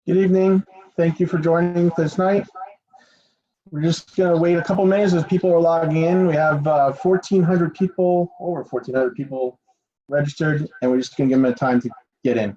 Good evening. Thank you for joining this night. We're just going to wait a couple minutes as people are logging in. We have 1,400 people, over 1,400 people registered, and we're just going to give them a time to get in.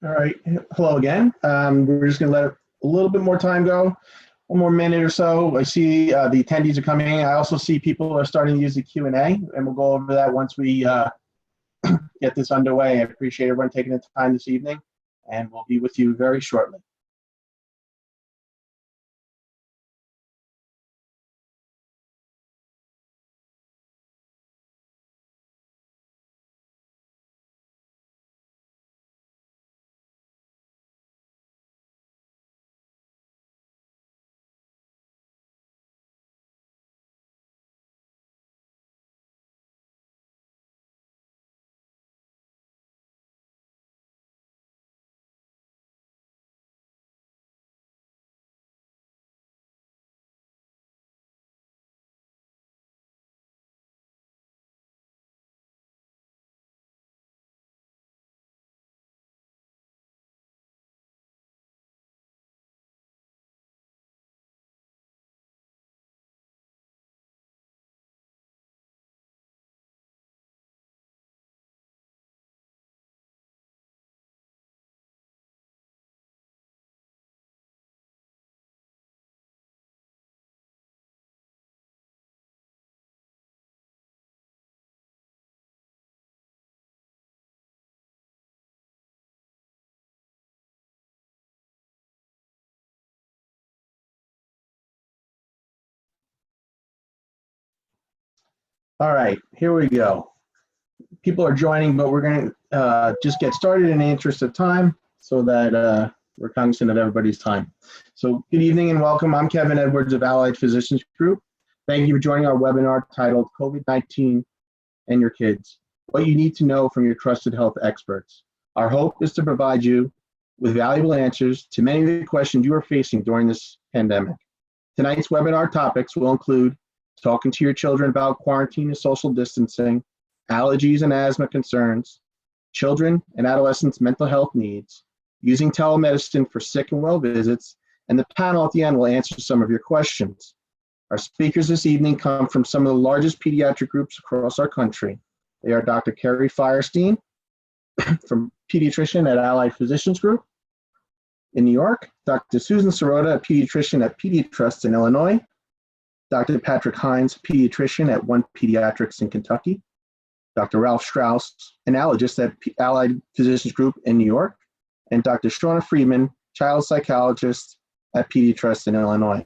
All right, hello again. We're just gonna let a little bit more time go, one more minute or so. I see the attendees are coming in. I also see people are starting to use the Q&A, and we'll go over that once we get this underway. I appreciate everyone taking the time this evening, and we'll be with you very shortly. All right, here we go. People are joining, but we're going to just get started in the interest of time so that we're cognizant of everybody's time. So good evening and welcome. I'm Kevin Edwards of Allied Physicians Group. Thank you for joining our webinar titled COVID-19 and Your Kids, What You Need to Know from Your Trusted Health Experts. Our hope is to provide you with valuable answers to many of the questions you are facing during this pandemic. Tonight's webinar topics will include talking to your children about quarantine and social distancing, allergies and asthma concerns, children and adolescents' mental health needs, using telemedicine for sick and well visits, and the panel at the end will answer some of your questions. Our speakers this evening come from some of the largest pediatric groups across our country. They are Dr. Kerry Fierstein from Pediatrician at Allied Physicians Group in New York, Dr. Susan Sirota, a pediatrician at PediaTrust in Illinois, Dr. Patrick Hynes, pediatrician at One Pediatrics in Kentucky, Dr. Ralph Strauss, an allergist at Allied Physicians Group in New York, and Dr. Shauna Freedman, child psychologist at PediaTrust in Illinois.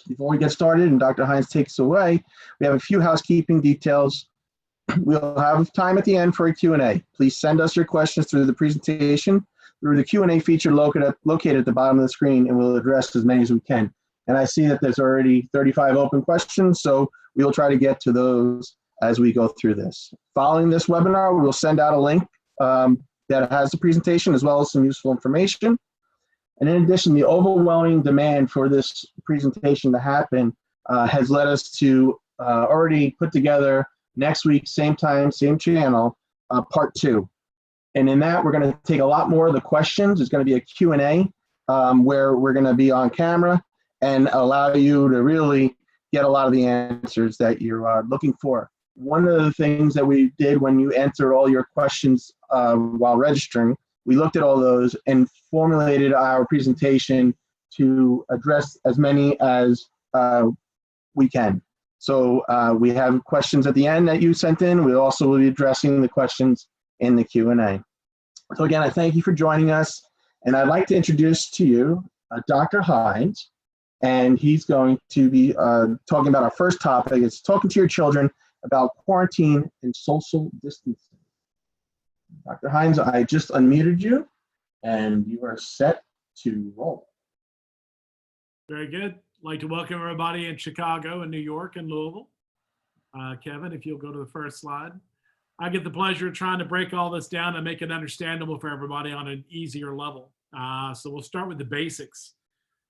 Before we get started and Dr. Hynes takes away, we have a few housekeeping details. We'll have time at the end for a Q&A. Please send us your questions through the presentation, through the Q&A feature located at the bottom of the screen, and we'll address as many as we can. And I see that there's already 35 open questions, so we'll try to get to those as we go through this. Following this webinar, we'll send out a link that has the presentation as well as some useful information. And in addition, the overwhelming demand for this presentation to happen has led us to already put together next week, same time, same channel, part 2. And in that, we're going to take a lot more of the questions. It's going to be a Q&A where we're going to be on camera and allow you to really get a lot of the answers that you're looking for. One of the things that we did when you enter all your questions while registering, we looked at all those and formulated our presentation to address as many as we can. So we have questions at the end that you sent in. We also will be addressing the questions in the Q&A. So again, I thank you for joining us. And I'd like to introduce to you Dr. Hynes, and he's going to be talking about our first topic. It's talking to your children about quarantine and social distancing. Dr. Hynes, I just unmuted you, and you are set to roll. Very good. I'd like to welcome everybody in Chicago and New York and Louisville. Kevin, if you'll go to the first slide. I get the pleasure of trying to break all this down and make it understandable for everybody on an easier level. So we'll start with the basics.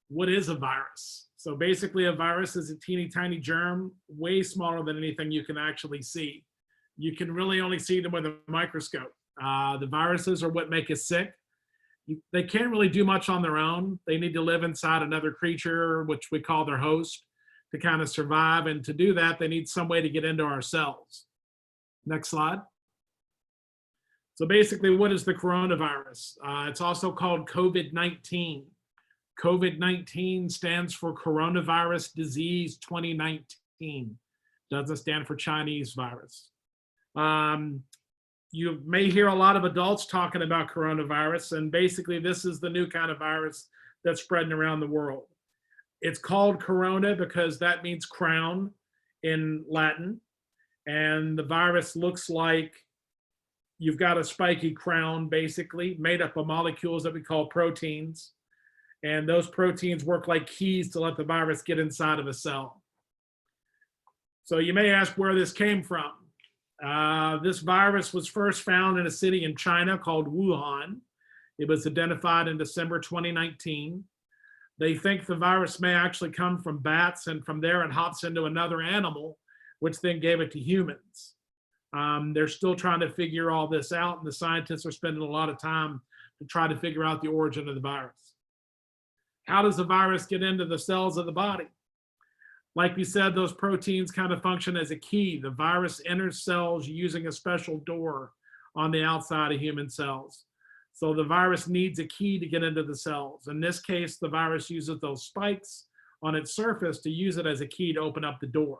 What is a virus? So basically a virus is a teeny tiny germ, way smaller than anything you can actually see. You can really only see them with a microscope. The viruses are what make us sick. They can't really do much on their own. They need to live inside another creature, which we call their host, to kind of survive. And to do that, they need some way to get into our cells. Next slide. So basically, what is the coronavirus? It's also called COVID-19. COVID-19 stands for Coronavirus Disease 2019. Doesn't stand for Chinese virus. You may hear a lot of adults talking about coronavirus, and basically this is the new kind of virus that's spreading around the world. It's called corona because that means crown in Latin, and the virus looks like you've got a spiky crown, basically, made up of molecules that we call proteins, and those proteins work like keys to let the virus get inside of a cell. So you may ask where this came from. This virus was first found in a city in China called Wuhan. It was identified in December 2019. They think the virus may actually come from bats, and from there it hops into another animal, which then gave it to humans. They're still trying to figure all this out, and the scientists are spending a lot of time to try to figure out the origin of the virus. How does the virus get into the cells of the body? Like we said, those proteins kind of function as a key. The virus enters cells using a special door on the outside of human cells. So the virus needs a key to get into the cells. In this case, the virus uses those spikes on its surface to use it as a key to open up the door.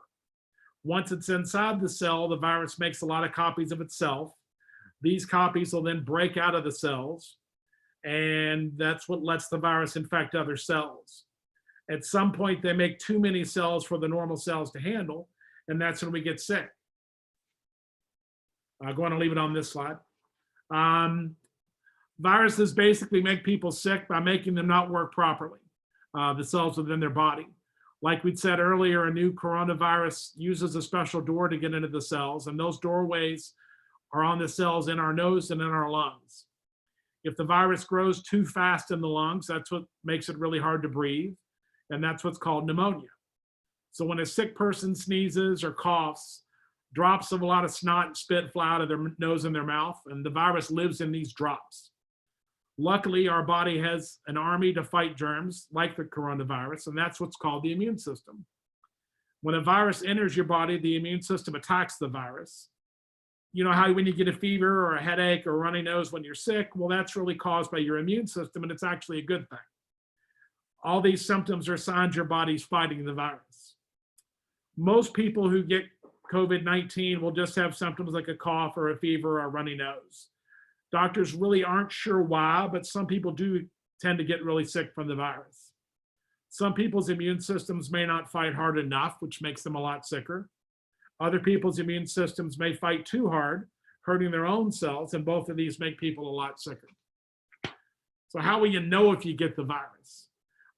Once it's inside the cell, the virus makes a lot of copies of itself. These copies will then break out of the cells, and that's what lets the virus infect other cells. At some point, they make too many cells for the normal cells to handle, and that's when we get sick. I'm going to leave it on this slide. Viruses basically make people sick by making them not work properly, the cells within their body. Like we said earlier, a new coronavirus uses a special door to get into the cells, and those doorways are on the cells in our nose and in our lungs. If the virus grows too fast in the lungs, that's what makes it really hard to breathe. And that's what's called pneumonia. So when a sick person sneezes or coughs, drops of a lot of snot and spit fly out of their nose and their mouth, and the virus lives in these drops. Luckily, our body has an army to fight germs like the coronavirus, and that's what's called the immune system. When a virus enters your body, the immune system attacks the virus. You know how when you get a fever or a headache or a runny nose when you're sick? Well, that's really caused by your immune system, and it's actually a good thing. All these symptoms are signs your body's fighting the virus. Most people who get COVID-19 will just have symptoms like a cough or a fever or a runny nose. Doctors really aren't sure why, but some people do tend to get really sick from the virus. Some people's immune systems may not fight hard enough, which makes them a lot sicker. Other people's immune systems may fight too hard, hurting their own cells, and both of these make people a lot sicker. So how will you know if you get the virus?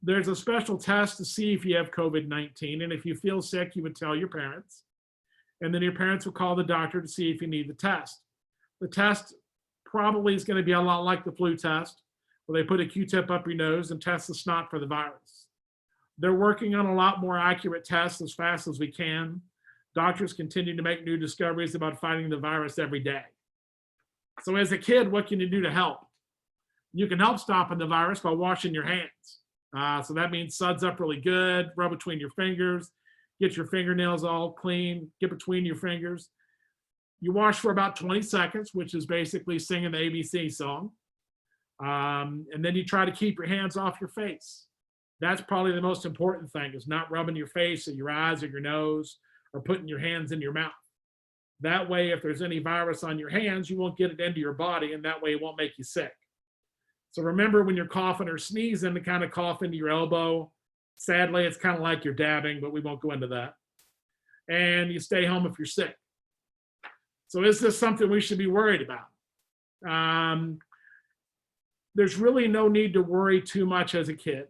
There's a special test to see if you have COVID-19, and if you feel sick, you would tell your parents, and then your parents will call the doctor to see if you need the test. The test probably is going to be a lot like the flu test. where they put a Q-tip up your nose and test the snot for the virus. They're working on a lot more accurate tests as fast as we can. Doctors continue to make new discoveries about fighting the virus every day. So as a kid, what can you do to help? You can help stopping the virus by washing your hands. So that means suds up really good, rub between your fingers, get your fingernails all clean, get between your fingers. You wash for about 20 seconds, which is basically singing the ABC song. And then you try to keep your hands off your face. That's probably the most important thing, is not rubbing your face or your eyes or your nose or putting your hands in your mouth. That way, if there's any virus on your hands, you won't get it into your body, and that way it won't make you sick. So remember, when you're coughing or sneezing, to kind of cough into your elbow. Sadly, it's kind of like you're dabbing, but we won't go into that. And you stay home if you're sick. So is this something we should be worried about? There's really no need to worry too much as a kid,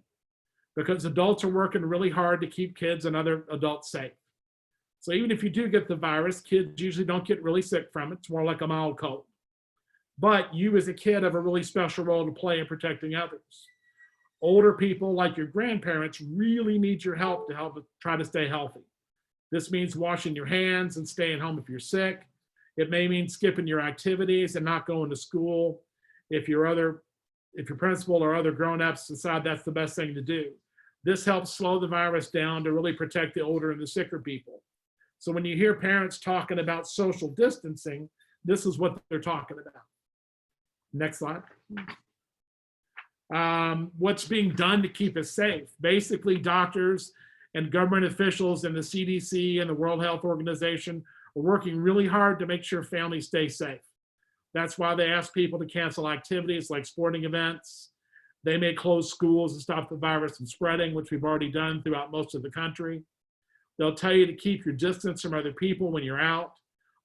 because adults are working really hard to keep kids and other adults safe. So even if you do get the virus, kids usually don't get really sick from it. It's more like a mild cold. But you as a kid have a really special role to play in protecting others. Older people, like your grandparents, really need your help to help try to stay healthy. This means washing your hands and staying home if you're sick. It may mean skipping your activities and not going to school if your principal or other grown-ups decide that's the best thing to do. This helps slow the virus down to really protect the older and the sicker people. So when you hear parents talking about social distancing, this is what they're talking about. Next slide. What's being done to keep us safe? Basically, doctors and government officials and the CDC and the World Health Organization are working really hard to make sure families stay safe. That's why they ask people to cancel activities like sporting events. They may close schools to stop the virus from spreading, which we've already done throughout most of the country. They'll tell you to keep your distance from other people when you're out.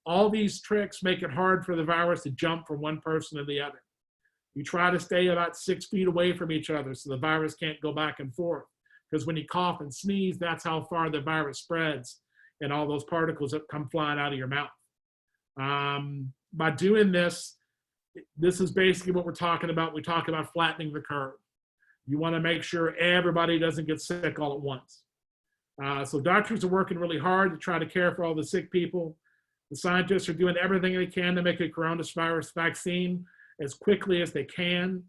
All these tricks make it hard for the virus to jump from one person to the other. You try to stay about 6 feet away from each other so the virus can't go back and forth. Because when you cough and sneeze, that's how far the virus spreads and all those particles that come flying out of your mouth. By doing this, this is basically what we're talking about. We talk about flattening the curve. You want to make sure everybody doesn't get sick all at once. So doctors are working really hard to try to care for all the sick people. The scientists are doing everything they can to make a coronavirus vaccine as quickly as they can.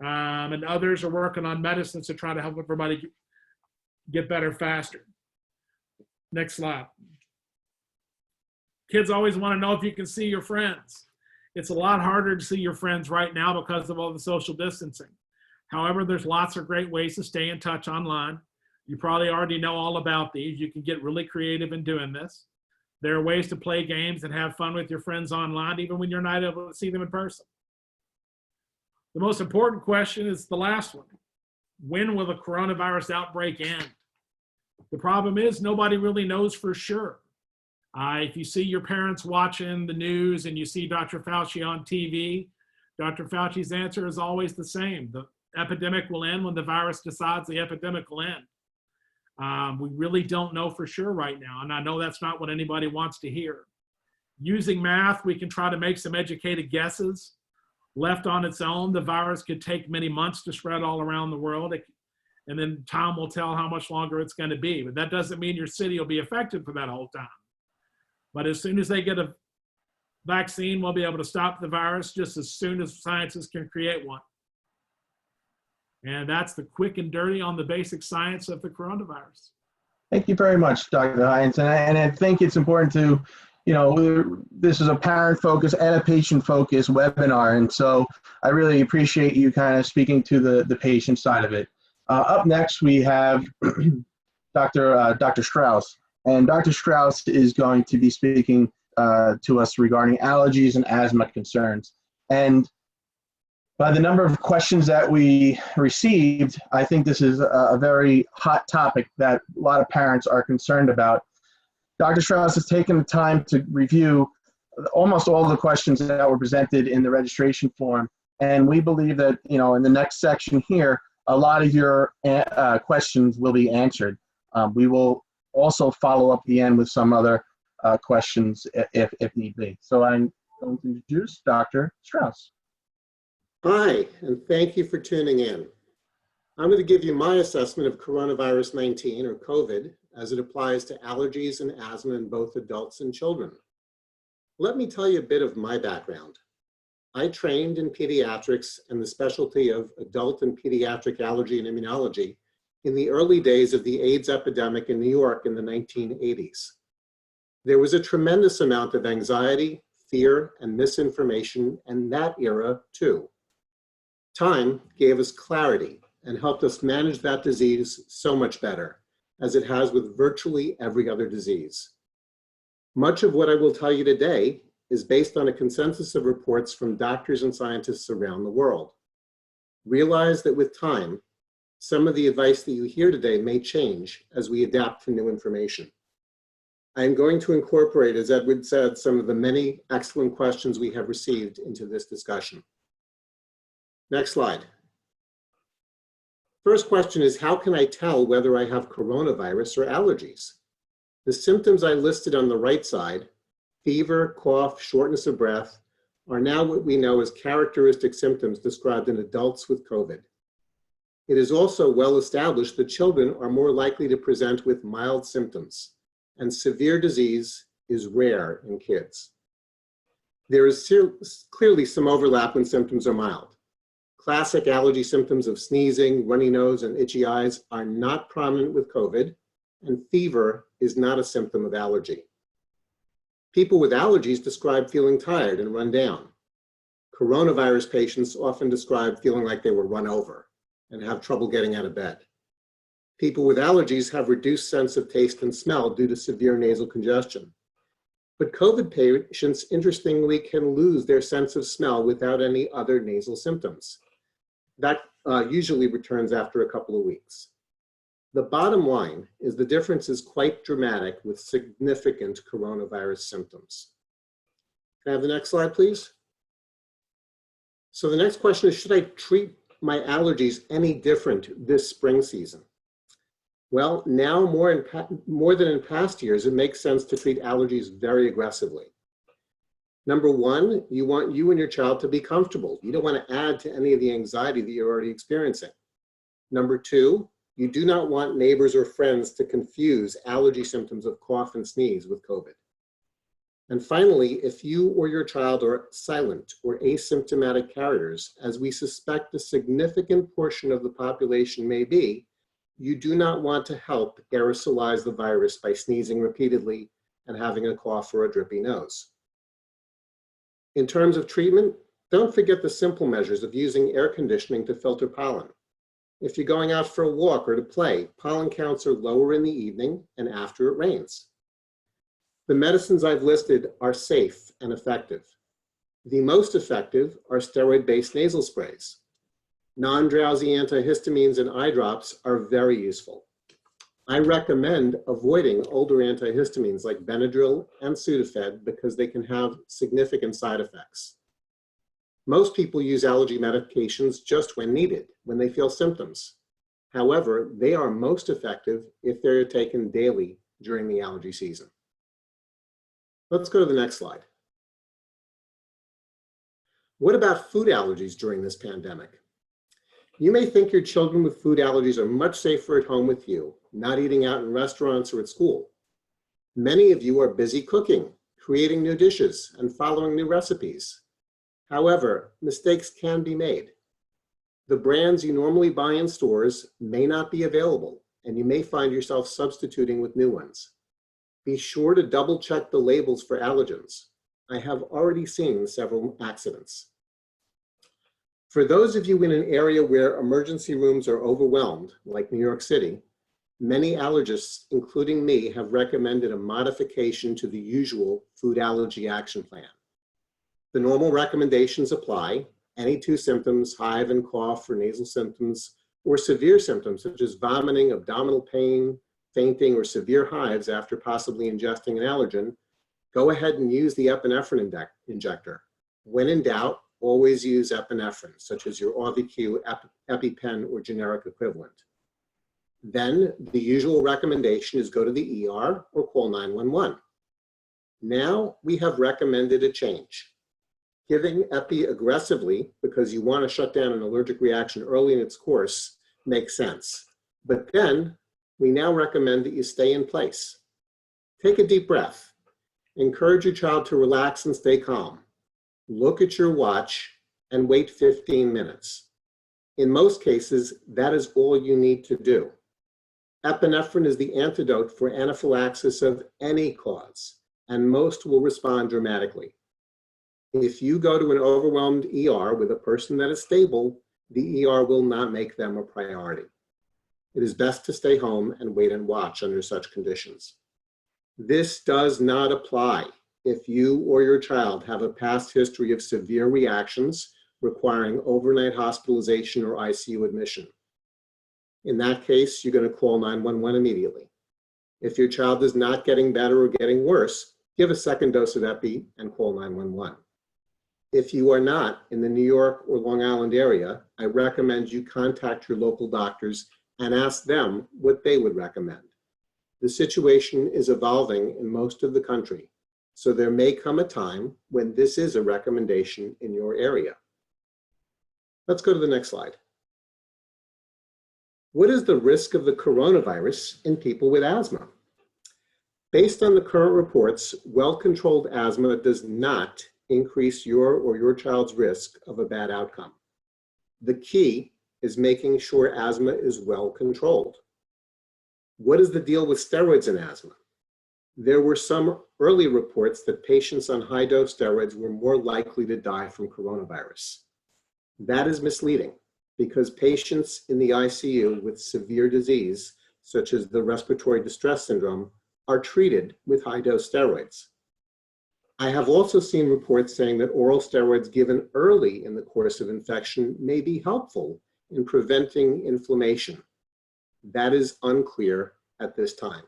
And others are working on medicines to try to help everybody get better faster. Next slide. Kids always want to know if you can see your friends. It's a lot harder to see your friends right now because of all the social distancing. However, there's lots of great ways to stay in touch online. You probably already know all about these. You can get really creative in doing this. There are ways to play games and have fun with your friends online, even when you're not able to see them in person. The most important question is the last one. When will the coronavirus outbreak end? The problem is nobody really knows for sure. If you see your parents watching the news and you see Dr. Fauci on TV, Dr. Fauci's answer is always the same. The epidemic will end when the virus decides the epidemic will end. We really don't know for sure right now, and I know that's not what anybody wants to hear. Using math, we can try to make some educated guesses. Left on its own, the virus could take many months to spread all around the world, and then time will tell how much longer it's going to be. But that doesn't mean your city will be affected for that whole time. But as soon as they get a vaccine, we'll be able to stop the virus just as soon as scientists can create one. And that's the quick and dirty on the basic science of the coronavirus. Thank you very much, Dr. Hynes. And I think it's important to, this is a parent-focused and a patient-focused webinar. And so I really appreciate you kind of speaking to the patient side of it. Up next, we have Dr. Strauss. And Dr. Strauss is going to be speaking to us regarding allergies and asthma concerns. And by the number of questions that we received, I think this is a very hot topic that a lot of parents are concerned about. Dr. Strauss has taken the time to review almost all the questions that were presented in the registration form. And we believe that, in the next section here, a lot of your questions will be answered. We will also follow up at the end with some other questions if need be. So I'm going to introduce Dr. Strauss. Hi, and thank you for tuning in. I'm going to give you my assessment of coronavirus 19 or COVID as it applies to allergies and asthma in both adults and children. Let me tell you a bit of my background. I trained in pediatrics and the specialty of adult and pediatric allergy and immunology in the early days of the AIDS epidemic in New York in the 1980s. There was a tremendous amount of anxiety, fear, and misinformation in that era too. Time gave us clarity and helped us manage that disease so much better, as it has with virtually every other disease. Much of what I will tell you today is based on a consensus of reports from doctors and scientists around the world. Realize that with time, some of the advice that you hear today may change as we adapt to new information. I am going to incorporate, as Edward said, some of the many excellent questions we have received into this discussion. Next slide. First question is, how can I tell whether I have coronavirus or allergies? The symptoms I listed on the right side, fever, cough, shortness of breath, are now what we know as characteristic symptoms described in adults with COVID. It is also well established that children are more likely to present with mild symptoms, and severe disease is rare in kids. There is clearly some overlap when symptoms are mild. Classic allergy symptoms of sneezing, runny nose, and itchy eyes are not prominent with COVID, and fever is not a symptom of allergy. People with allergies describe feeling tired and run down. Coronavirus patients often describe feeling like they were run over and have trouble getting out of bed. People with allergies have reduced sense of taste and smell due to severe nasal congestion. But COVID patients, interestingly, can lose their sense of smell without any other nasal symptoms. That usually returns after a couple of weeks. The bottom line is the difference is quite dramatic with significant coronavirus symptoms. Can I have the next slide, please? So the next question is, should I treat my allergies any different this spring season? Well, now more than in past years, it makes sense to treat allergies very aggressively. Number one, you want you and your child to be comfortable. You don't want to add to any of the anxiety that you're already experiencing. Number two, you do not want neighbors or friends to confuse allergy symptoms of cough and sneeze with COVID. And finally, if you or your child are silent or asymptomatic carriers, as we suspect a significant portion of the population may be, you do not want to help aerosolize the virus by sneezing repeatedly and having a cough or a drippy nose. In terms of treatment, don't forget the simple measures of using air conditioning to filter pollen. If you're going out for a walk or to play, pollen counts are lower in the evening and after it rains. The medicines I've listed are safe and effective. The most effective are steroid-based nasal sprays. Non-drowsy antihistamines and eye drops are very useful. I recommend avoiding older antihistamines like Benadryl and Sudafed because they can have significant side effects. Most people use allergy medications just when needed, when they feel symptoms. However, they are most effective if they're taken daily during the allergy season. Let's go to the next slide. What about food allergies during this pandemic? You may think your children with food allergies are much safer at home with you, not eating out in restaurants or at school. Many of you are busy cooking, creating new dishes, and following new recipes. However, mistakes can be made. The brands you normally buy in stores may not be available, and you may find yourself substituting with new ones. Be sure to double check the labels for allergens. I have already seen several accidents. For those of you in an area where emergency rooms are overwhelmed, like New York City, many allergists, including me, have recommended a modification to the usual food allergy action plan. The normal recommendations apply. Any two symptoms, hive and cough or nasal symptoms, or severe symptoms such as vomiting, abdominal pain, fainting, or severe hives after possibly ingesting an allergen, go ahead and use the epinephrine injector. When in doubt, always use epinephrine, such as your Auvi-Q, EpiPen, or generic equivalent. Then the usual recommendation is go to the ER or call 911. Now we have recommended a change. Giving epi aggressively because you want to shut down an allergic reaction early in its course makes sense. But then we now recommend that you stay in place. Take a deep breath. Encourage your child to relax and stay calm. Look at your watch and wait 15 minutes. In most cases, that is all you need to do. Epinephrine is the antidote for anaphylaxis of any cause, and most will respond dramatically. If you go to an overwhelmed ER with a person that is stable, the ER will not make them a priority. It is best to stay home and wait and watch under such conditions. This does not apply if you or your child have a past history of severe reactions requiring overnight hospitalization or ICU admission. In that case, you're going to call 911 immediately. If your child is not getting better or getting worse, give a second dose of epi and call 911. If you are not in the New York or Long Island area, I recommend you contact your local doctors and ask them what they would recommend. The situation is evolving in most of the country, so there may come a time when this is a recommendation in your area. Let's go to the next slide. What is the risk of the coronavirus in people with asthma? Based on the current reports, well-controlled asthma does not increase your or your child's risk of a bad outcome. The key is making sure asthma is well controlled. What is the deal with steroids in asthma? There were some early reports that patients on high-dose steroids were more likely to die from coronavirus. That is misleading because patients in the ICU with severe disease, such as the respiratory distress syndrome, are treated with high-dose steroids. I have also seen reports saying that oral steroids given early in the course of infection may be helpful in preventing inflammation. That is unclear at this time.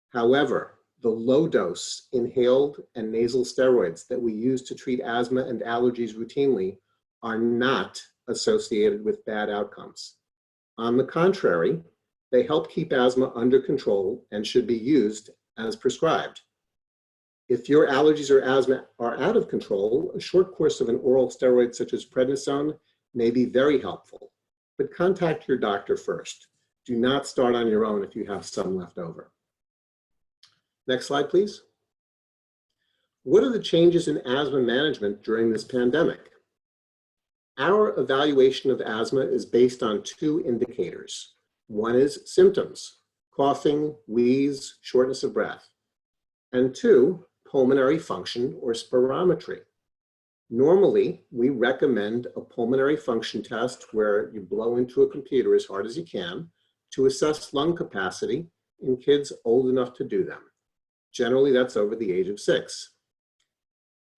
However, the low-dose inhaled and nasal steroids that we use to treat asthma and allergies routinely are not associated with bad outcomes. On the contrary, they help keep asthma under control and should be used as prescribed. If your allergies or asthma are out of control, a short course of an oral steroid such as prednisone may be very helpful, but contact your doctor first. Do not start on your own if you have some left over. Next slide, please. What are the changes in asthma management during this pandemic? Our evaluation of asthma is based on two indicators. One is symptoms, coughing, wheeze, shortness of breath, and two, pulmonary function or spirometry. Normally, we recommend a pulmonary function test where you blow into a computer as hard as you can to assess lung capacity in kids old enough to do them. Generally, that's over the age of 6.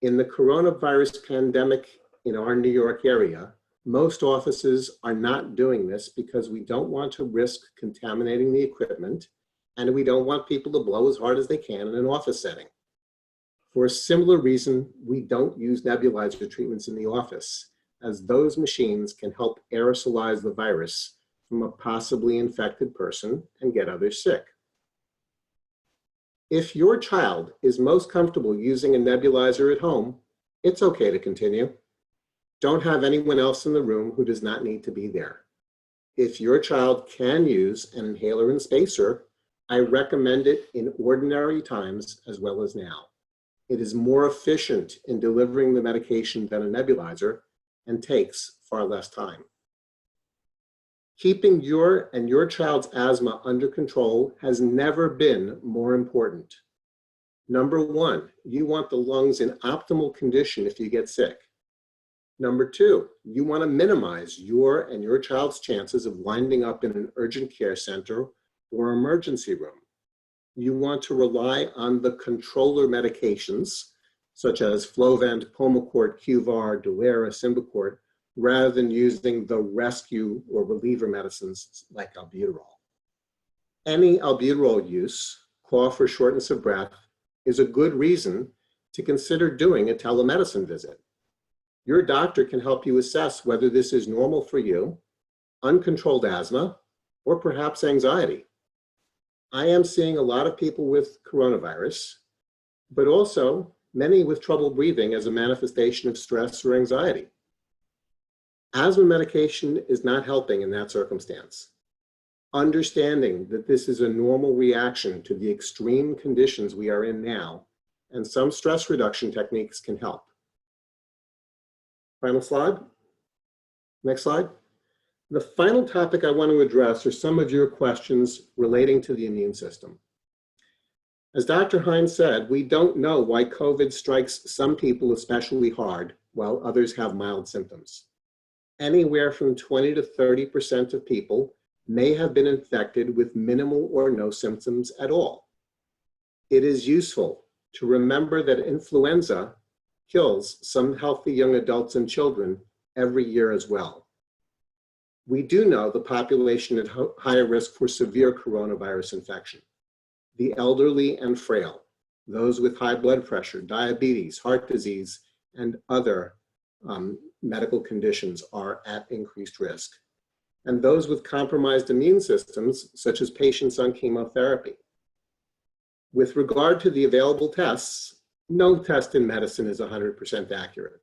In the coronavirus pandemic in our New York area, most offices are not doing this because we don't want to risk contaminating the equipment, and we don't want people to blow as hard as they can in an office setting. For a similar reason, we don't use nebulizer treatments in the office, as those machines can help aerosolize the virus from a possibly infected person and get others sick. If your child is most comfortable using a nebulizer at home, it's okay to continue. Don't have anyone else in the room who does not need to be there. If your child can use an inhaler and spacer, I recommend it in ordinary times as well as now. It is more efficient in delivering the medication than a nebulizer and takes far less time. Keeping your and your child's asthma under control has never been more important. Number one, you want the lungs in optimal condition if you get sick. Number two, you want to minimize your and your child's chances of winding up in an urgent care center or emergency room. You want to rely on the controller medications, such as Flovent, Pulmicort, Qvar, Dulera, Symbicort, rather than using the rescue or reliever medicines like albuterol. Any albuterol use, cough or shortness of breath, is a good reason to consider doing a telemedicine visit. Your doctor can help you assess whether this is normal for you, uncontrolled asthma, or perhaps anxiety. I am seeing a lot of people with coronavirus, but also many with trouble breathing as a manifestation of stress or anxiety. Asthma medication is not helping in that circumstance. Understanding that this is a normal reaction to the extreme conditions we are in now, and some stress reduction techniques can help. Final slide. Next slide. The final topic I want to address are some of your questions relating to the immune system. As Dr. Hynes said, we don't know why COVID strikes some people especially hard while others have mild symptoms. Anywhere from 20 to 30% of people may have been infected with minimal or no symptoms at all. It is useful to remember that influenza kills some healthy young adults and children every year as well. We do know the population at higher risk for severe coronavirus infection: the elderly and frail, those with high blood pressure, diabetes, heart disease, and other medical conditions are at increased risk. And those with compromised immune systems, such as patients on chemotherapy. With regard to the available tests, no test in medicine is 100% accurate.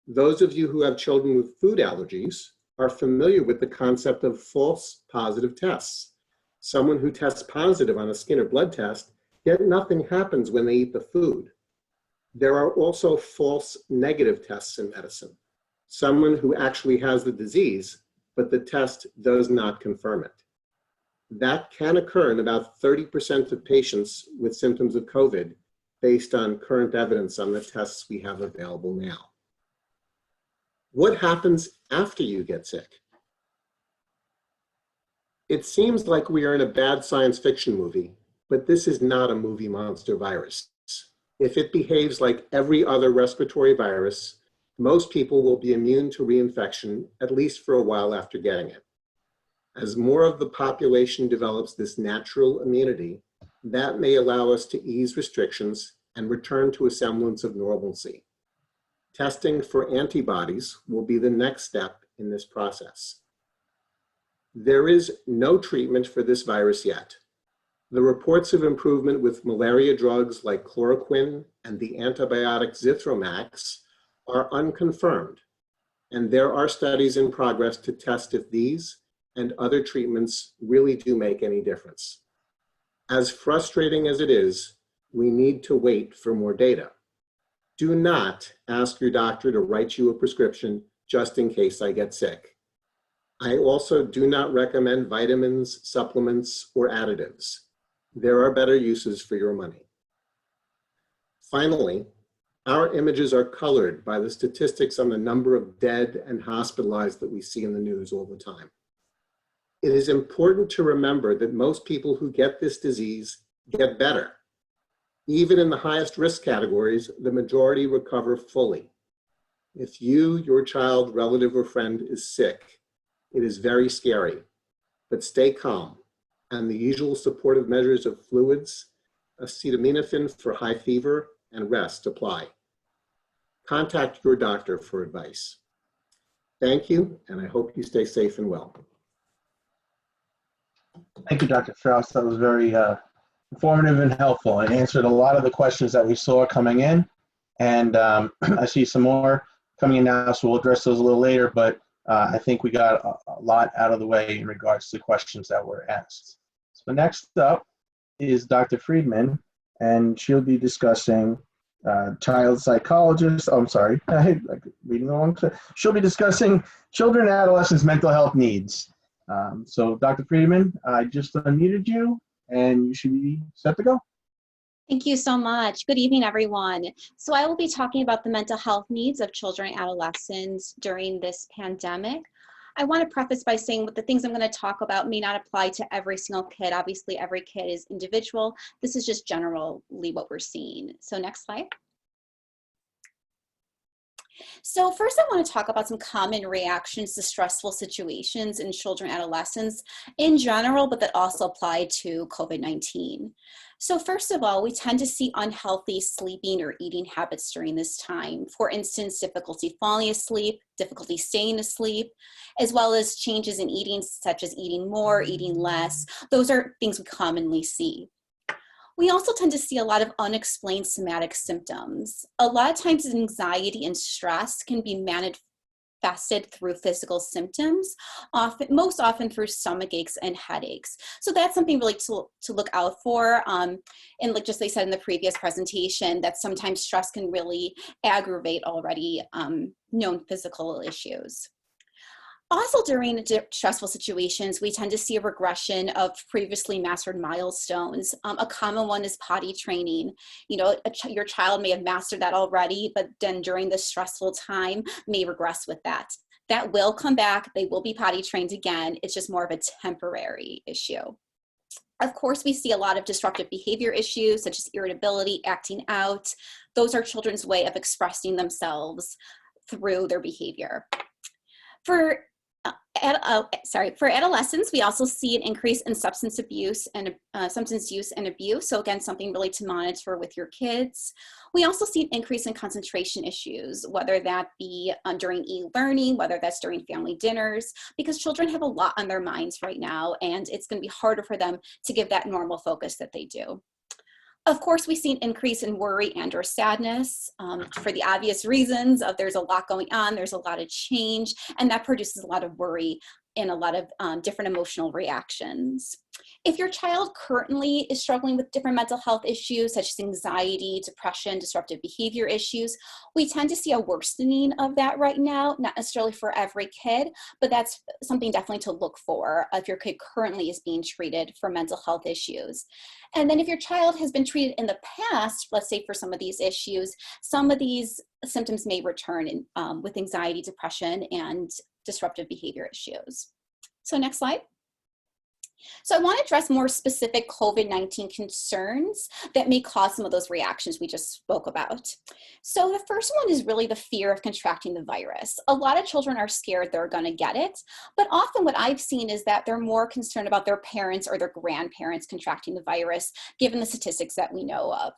Those of you who have children with food allergies are familiar with the concept of false positive tests. Someone who tests positive on a skin or blood test, yet nothing happens when they eat the food. There are also false negative tests in medicine. Someone who actually has the disease, but the test does not confirm it. That can occur in about 30% of patients with symptoms of COVID, based on current evidence on the tests we have available now. What happens after you get sick? It seems like we are in a bad science fiction movie, but this is not a movie monster virus. If it behaves like every other respiratory virus, most people will be immune to reinfection, at least for a while after getting it. As more of the population develops this natural immunity, that may allow us to ease restrictions and return to a semblance of normalcy. Testing for antibodies will be the next step in this process. There is no treatment for this virus yet. The reports of improvement with malaria drugs like chloroquine and the antibiotic Zithromax are unconfirmed, and there are studies in progress to test if these and other treatments really do make any difference. As frustrating as it is, we need to wait for more data. Do not ask your doctor to write you a prescription just in case I get sick. I also do not recommend vitamins, supplements, or additives. There are better uses for your money. Finally, our images are colored by the statistics on the number of dead and hospitalized that we see in the news all the time. It is important to remember that most people who get this disease get better. Even in the highest risk categories, the majority recover fully. If you, your child, relative, or friend is sick, it is very scary, but stay calm, and the usual supportive measures of fluids, acetaminophen for high fever, and rest apply. Contact your doctor for advice. Thank you, and I hope you stay safe and well. Thank you, Dr. Strauss. That was very informative and helpful, and answered a lot of the questions that we saw coming in. And I see some more coming in now, so we'll address those a little later, but I think we got a lot out of the way in regards to the questions that were asked. So next up is Dr. Freedman, and she'll be discussing child psychologist, oh, I'm sorry, I'm reading the wrong. She'll be discussing children and adolescents' mental health needs. So Dr. Freedman, I just unmuted you, and you should be set to go. Thank you so much. Good evening, everyone. So I will be talking about the mental health needs of children and adolescents during this pandemic. I want to preface by saying that the things I'm going to talk about may not apply to every single kid. Obviously, every kid is individual. This is just generally what we're seeing. So next slide. So first I want to talk about some common reactions to stressful situations in children and adolescents in general, but that also apply to COVID-19. So first of all, we tend to see unhealthy sleeping or eating habits during this time. For instance, difficulty falling asleep, difficulty staying asleep, as well as changes in eating, such as eating more, eating less. Those are things we commonly see. We also tend to see a lot of unexplained somatic symptoms. A lot of times anxiety and stress can be manifested through physical symptoms, most often through stomach aches and headaches. So that's something really to look out for. And like just they said in the previous presentation, that sometimes stress can really aggravate already known physical issues. Also, during stressful situations, we tend to see a regression of previously mastered milestones. A common one is potty training. You know, your child may have mastered that already, but then during this stressful time may regress with that. That will come back. They will be potty trained again. It's just more of a temporary issue. Of course, we see a lot of disruptive behavior issues such as irritability, acting out. Those are children's way of expressing themselves through their behavior. For adolescents, we also see an increase in substance use and abuse. So again, something really to monitor with your kids. We also see an increase in concentration issues, whether that be during e-learning, whether that's during family dinners, because children have a lot on their minds right now, and it's going to be harder for them to give that normal focus that they do. Of course, we see an increase in worry and or sadness for the obvious reasons of there's a lot going on, there's a lot of change, and that produces a lot of worry and a lot of different emotional reactions. If your child currently is struggling with different mental health issues such as anxiety, depression, disruptive behavior issues, we tend to see a worsening of that right now, not necessarily for every kid, but that's something definitely to look for if your kid currently is being treated for mental health issues. And then if your child has been treated in the past, let's say for some of these issues, some of these symptoms may return with anxiety, depression, and disruptive behavior issues. So next slide. So I want to address more specific COVID-19 concerns that may cause some of those reactions we just spoke about. So the first one is really the fear of contracting the virus. A lot of children are scared they're going to get it, but often what I've seen is that they're more concerned about their parents or their grandparents contracting the virus, given the statistics that we know of.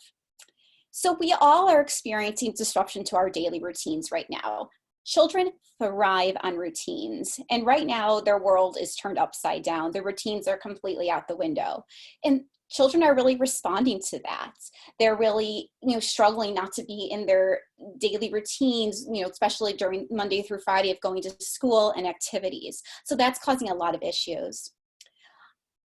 So we all are experiencing disruption to our daily routines right now. Children thrive on routines, and right now their world is turned upside down. Their routines are completely out the window, and children are really responding to that. They're really, struggling not to be in their daily routines, especially during Monday through Friday of going to school and activities. So that's causing a lot of issues.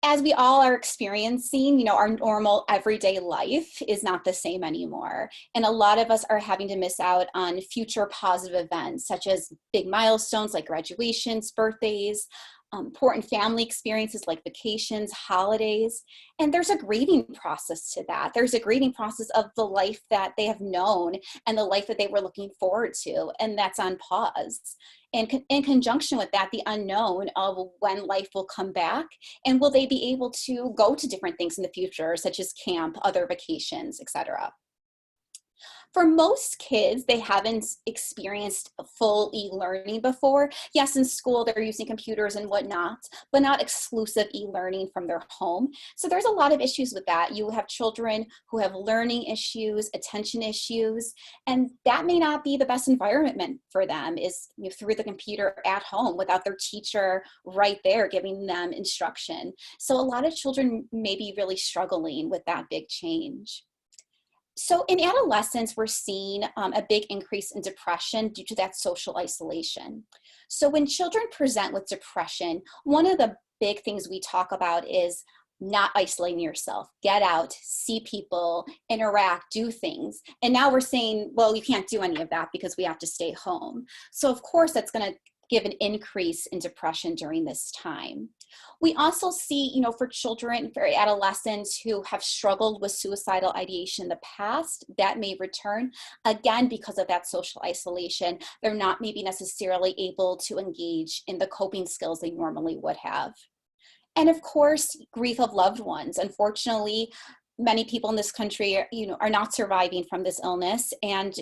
As we all are experiencing, our normal everyday life is not the same anymore. And a lot of us are having to miss out on future positive events, such as big milestones like graduations, birthdays, important family experiences like vacations, holidays. And there's a grieving process to that. There's a grieving process of the life that they have known and the life that they were looking forward to, and that's on pause. And in conjunction with that, the unknown of when life will come back, and will they be able to go to different things in the future, such as camp, other vacations, etc. For most kids, they haven't experienced full e-learning before. Yes, in school, they're using computers and whatnot, but not exclusive e-learning from their home. So there's a lot of issues with that. You have children who have learning issues, attention issues, and that may not be the best environment for them, is through the computer at home without their teacher right there giving them instruction. So a lot of children may be really struggling with that big change. So in adolescence, we're seeing a big increase in depression due to that social isolation. So when children present with depression, one of the big things we talk about is not isolating yourself. Get out, see people, interact, do things. And now we're saying, well, you can't do any of that because we have to stay home. So of course, that's going to give an increase in depression during this time. We also see, for children, for adolescents who have struggled with suicidal ideation in the past, that may return, again, because of that social isolation. They're not maybe necessarily able to engage in the coping skills they normally would have. And of course, grief of loved ones. Unfortunately, many people in this country are not surviving from this illness, and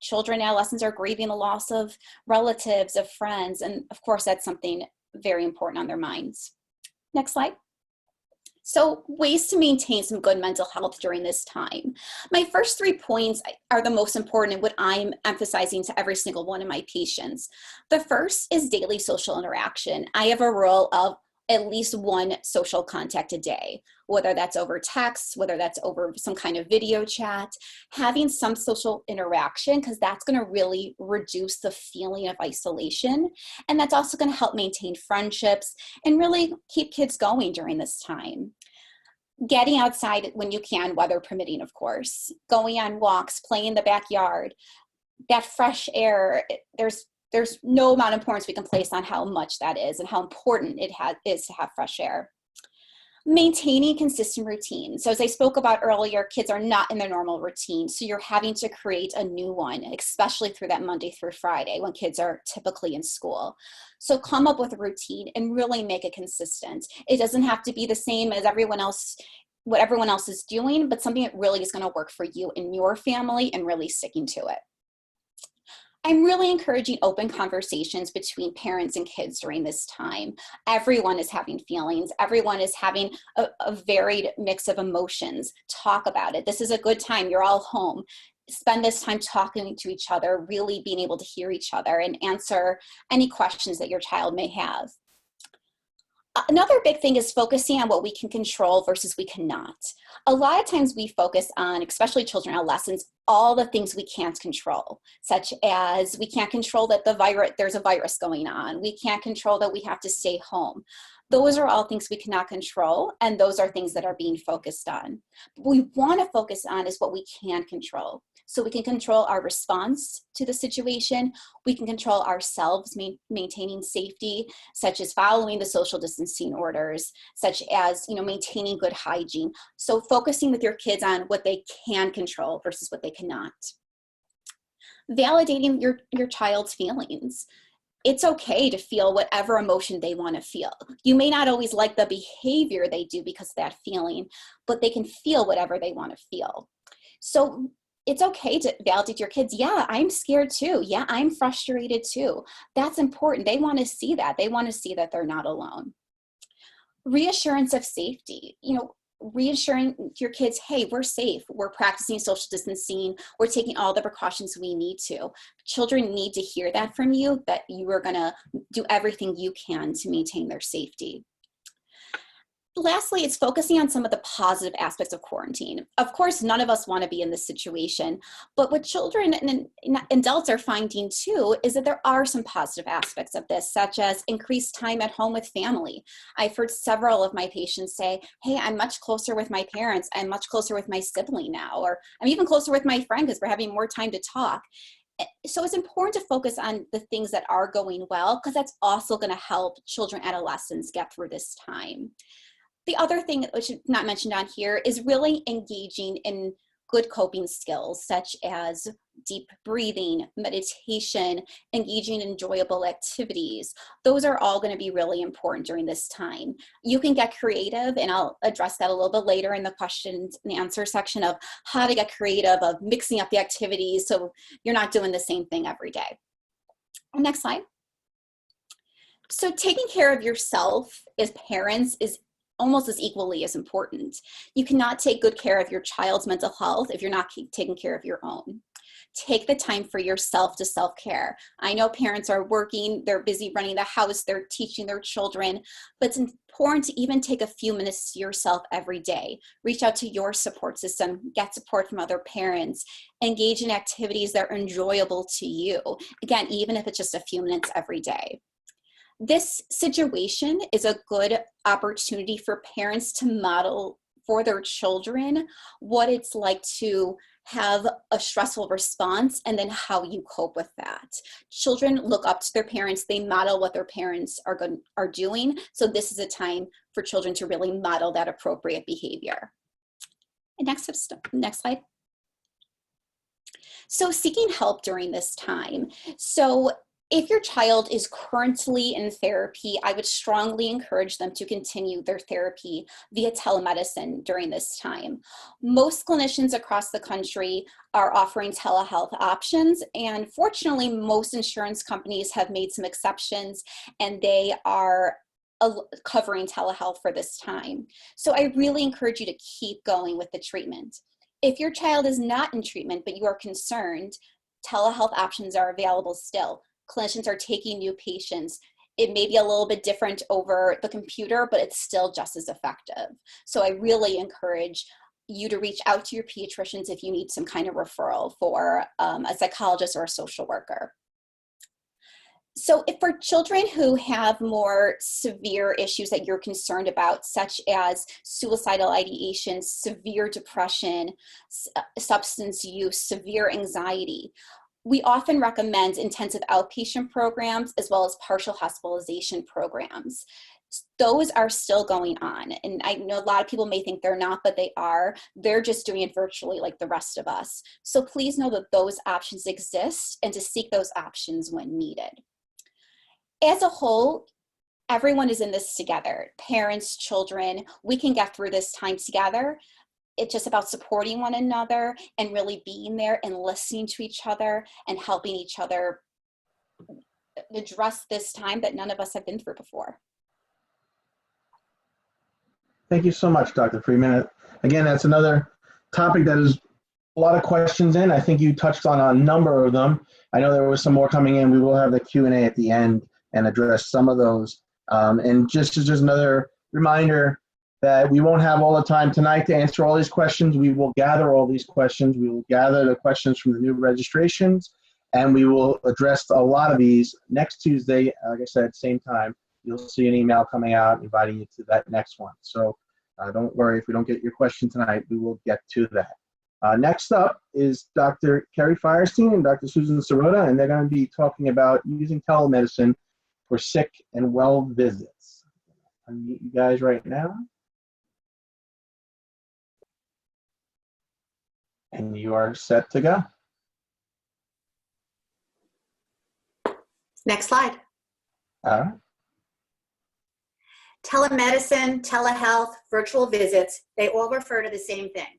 children and adolescents are grieving the loss of relatives, of friends, and of course that's something very important on their minds. Next slide. So ways to maintain some good mental health during this time. My first 3 points are the most important and what I'm emphasizing to every single one of my patients. The first is daily social interaction. I have a rule of at least one social contact a day, whether that's over text, whether that's over some kind of video chat, having some social interaction, because that's going to really reduce the feeling of isolation. And that's also going to help maintain friendships and really keep kids going during this time. Getting outside when you can, weather permitting, of course, going on walks, playing in the backyard, that fresh air, there's no amount of importance we can place on how much that is and how important it is to have fresh air. Maintaining consistent routines. So as I spoke about earlier, kids are not in their normal routine. So you're having to create a new one, especially through that Monday through Friday when kids are typically in school. So come up with a routine and really make it consistent. It doesn't have to be the same as what everyone else is doing, but something that really is going to work for you and your family and really sticking to it. I'm really encouraging open conversations between parents and kids during this time. Everyone is having feelings. Everyone is having a varied mix of emotions. Talk about it. This is a good time. You're all home. Spend this time talking to each other, really being able to hear each other and answer any questions that your child may have. Another big thing is focusing on what we can control versus we cannot. A lot of times we focus on, especially children and adolescents, all the things we can't control, such as we can't control that there's a virus going on. We can't control that we have to stay home. Those are all things we cannot control, and those are things that are being focused on. What we want to focus on is what we can control. So we can control our response to the situation. We can control ourselves maintaining safety, such as following the social distancing orders, such as maintaining good hygiene. So focusing with your kids on what they can control versus what they cannot. Validating your child's feelings. It's okay to feel whatever emotion they want to feel. You may not always like the behavior they do because of that feeling, but they can feel whatever they want to feel. So it's okay to validate your kids. Yeah, I'm scared too. Yeah, I'm frustrated too. That's important. They want to see that. They want to see that they're not alone. Reassurance of safety. Reassuring your kids, hey, we're safe. We're practicing social distancing. We're taking all the precautions we need to. Children need to hear that from you, that you are going to do everything you can to maintain their safety. Lastly, it's focusing on some of the positive aspects of quarantine. Of course, none of us want to be in this situation, but what children and adults are finding too is that there are some positive aspects of this, such as increased time at home with family. I've heard several of my patients say, hey, I'm much closer with my parents. I'm much closer with my sibling now, or I'm even closer with my friend because we're having more time to talk. So it's important to focus on the things that are going well, because that's also going to help children and adolescents get through this time. The other thing, which is not mentioned on here, is really engaging in good coping skills, such as deep breathing, meditation, engaging in enjoyable activities. Those are all going to be really important during this time. You can get creative, and I'll address that a little bit later in the questions and answer section of how to get creative, of mixing up the activities so you're not doing the same thing every day. Next slide. So taking care of yourself as parents is almost as equally as important. You cannot take good care of your child's mental health if you're not taking care of your own. Take the time for yourself to self-care. I know parents are working, they're busy running the house, they're teaching their children, but it's important to even take a few minutes to yourself every day. Reach out to your support system, get support from other parents, engage in activities that are enjoyable to you. Again, even if it's just a few minutes every day. This situation is a good opportunity for parents to model for their children what it's like to have a stressful response and then how you cope with that. Children look up to their parents, they model what their parents are doing. So this is a time for children to really model that appropriate behavior. Next slide. So seeking help during this time. So if your child is currently in therapy, I would strongly encourage them to continue their therapy via telemedicine during this time. Most clinicians across the country are offering telehealth options, and fortunately, most insurance companies have made some exceptions, and they are covering telehealth for this time. So I really encourage you to keep going with the treatment. If your child is not in treatment, but you are concerned, telehealth options are available still. Clinicians are taking new patients. It may be a little bit different over the computer, but it's still just as effective. So I really encourage you to reach out to your pediatricians if you need some kind of referral for a psychologist or a social worker. So if for children who have more severe issues that you're concerned about, such as suicidal ideation, severe depression, substance use, severe anxiety, we often recommend intensive outpatient programs as well as partial hospitalization programs. Those are still going on. And I know a lot of people may think they're not, but they are. They're just doing it virtually like the rest of us. So please know that those options exist and to seek those options when needed. As a whole, everyone is in this together. Parents, children, we can get through this time together. It's just about supporting one another and really being there and listening to each other and helping each other address this time that none of us have been through before. Thank you so much, Dr. Freedman. Again, that's another topic that is a lot of questions in. I think you touched on a number of them. I know there was some more coming in. We will have the Q&A at the end and address some of those. And just another reminder that we won't have all the time tonight to answer all these questions. We will gather all these questions. We will gather the questions from the new registrations, and we will address a lot of these next Tuesday. Like I said, same time. You'll see an email coming out inviting you to that next one. So don't worry if we don't get your question tonight. We will get to that. Next up is Dr. Kerry Fierstein and Dr. Susan Sirota, and they're going to be talking about using telemedicine for sick and well visits. I'll meet you guys right now. And you are set to go. Next slide. All right. Telemedicine, telehealth, virtual visits, they all refer to the same thing: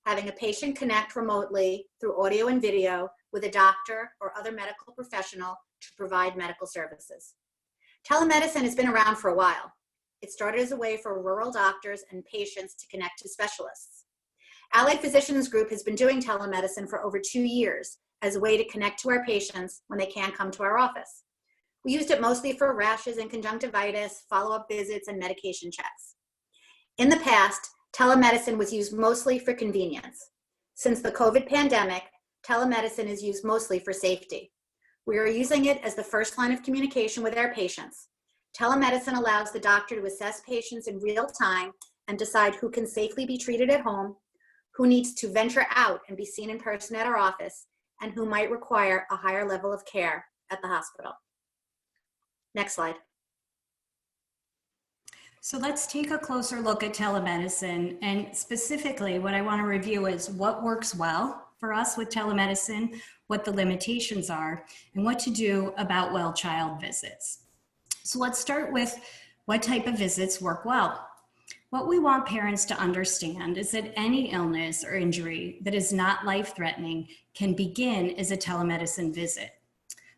having a patient connect remotely through audio and video with a doctor or other medical professional to provide medical services. Telemedicine has been around for a while. It started as a way for rural doctors and patients to connect to specialists. Allied Physicians Group has been doing telemedicine for over 2 years as a way to connect to our patients when they can't come to our office. We used it mostly for rashes and conjunctivitis, follow-up visits, and medication checks. In the past, telemedicine was used mostly for convenience. Since the COVID pandemic, telemedicine is used mostly for safety. We are using it as the first line of communication with our patients. Telemedicine allows the doctor to assess patients in real time and decide who can safely be treated at home, who needs to venture out and be seen in person at our office, and who might require a higher level of care at the hospital. Next slide. So let's take a closer look at telemedicine, and specifically what I want to review is what works well for us with telemedicine, what the limitations are, and what to do about well child visits. So let's start with what type of visits work well. What we want parents to understand is that any illness or injury that is not life-threatening can begin as a telemedicine visit.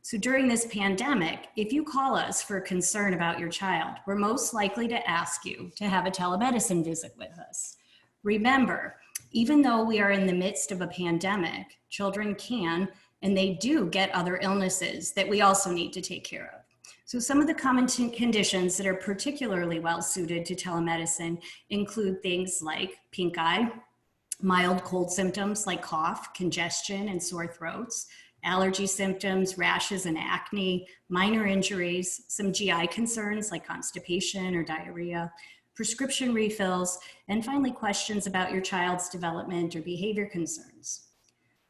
So during this pandemic, if you call us for a concern about your child, we're most likely to ask you to have a telemedicine visit with us. Remember, even though we are in the midst of a pandemic, children can and they do get other illnesses that we also need to take care of. So some of the common conditions that are particularly well suited to telemedicine include things like pink eye, mild cold symptoms like cough, congestion, and sore throats, allergy symptoms, rashes and acne, minor injuries, some GI concerns like constipation or diarrhea, prescription refills, and finally questions about your child's development or behavior concerns.